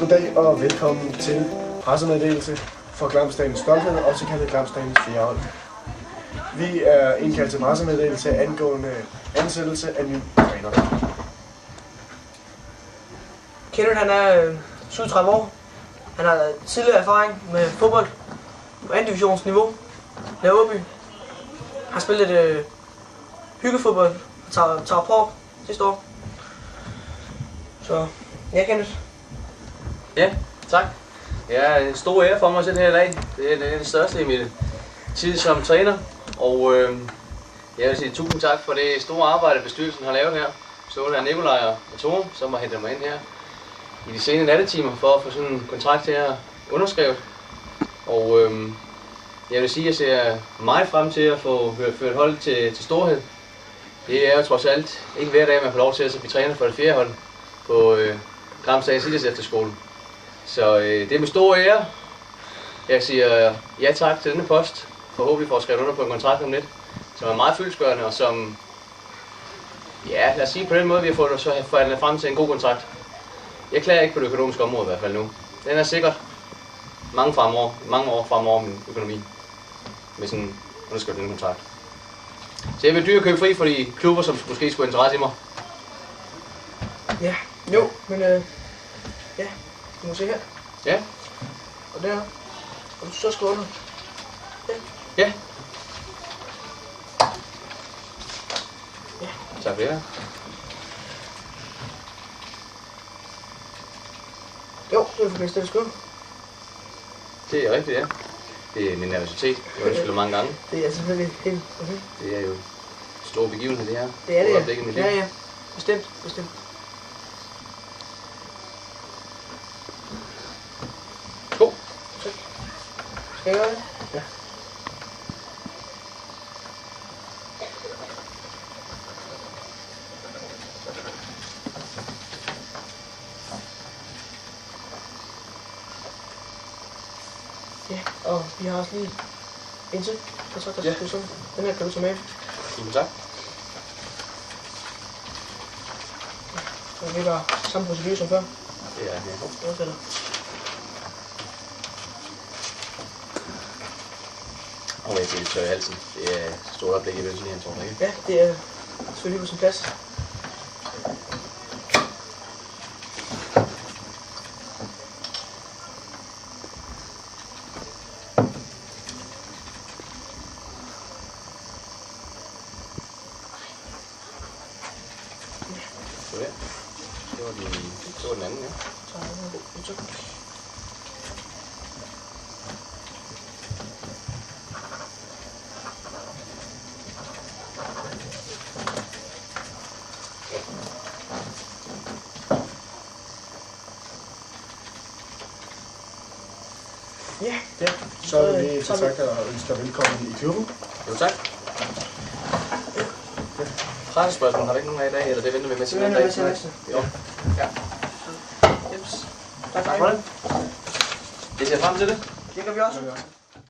Goddag og velkommen til pressemeddelelse for Glamsdagens Stolthed, også kaldet Glamsdagens Fjerhold. Vi er indkaldt til pressemeddelelse angående ansættelse af ny træner. Kenneth, han er 37 år. Han har tidligere erfaring med fodbold på 2. divisionsniveau. Laverby. Han har spillet lidt hyggefodbold og tager på sidste år. Så ja, Kenneth. Ja, tak. Det er en stor ære for mig at sidde her i dag. Det er den største i min tid som træner. Og jeg vil sige tusind tak for det store arbejde, bestyrelsen har lavet her. Så er der Nikolaj og Tore, som har hentet mig ind her i de sene nattetimer for at få sådan en kontrakt her underskrevet. Og jeg vil sige, at jeg ser meget frem til at få ført hold til storhed. Det er jo trods alt ikke hver dag, man får lov til at blive træner for det 4. hold på Glamsdagens Idrætsefterskole. Så det er med stor ære. Jeg siger ja tak til denne post. Forhåbentlig får jeg skrevet under på en kontrakt om lidt, som er meget fyldestgørende og som, ja, lad os sige på den måde, vi har fået forhandlet frem til en god kontrakt. Jeg klager ikke på det økonomiske område i hvert fald nu. Den er sikkert mange år fremover min økonomi med sådan en underskrevet den kontrakt. Så jeg vil dyre købe fri for de klubber, som måske skulle interesse i mig. Ja, jo, men ja, du må se her. Ja. Og der. Og du så skal under. Ja. Ja. Ja. Tak for det. Jo, det er for bedst, det skal. Det er rigtigt, ja. Det er min nervøsitet. Jeg har ønsket mange gange. Det er selvfølgelig helt okay. Det er jo en stor begivenhed, det her. Det er det, ja. Ja. Bestemt. God. Skal jeg gøre det? Ja. Ja, og vi har også lige en til. Der skal sådan. Den her kan du tage med. Tusind tak. Så vi var samme procedure som før. Det er helt godt. Oversætter. Og jeg bliver tør i halsen. Det er et stort oplæg i vælsen, jeg tror ikke. Ja, det er selvfølgelig på sin plads. Det var den anden, ja. Ja, så vil vi tage og ønske dig velkommen i klubben. Jo, tak. Pressespørgsmål har vi ikke nogen af i dag, eller det venter vi med til en dag? Jo. Ja. Jeps. Tak for det. Jeg ser frem til det. Det gør vi også.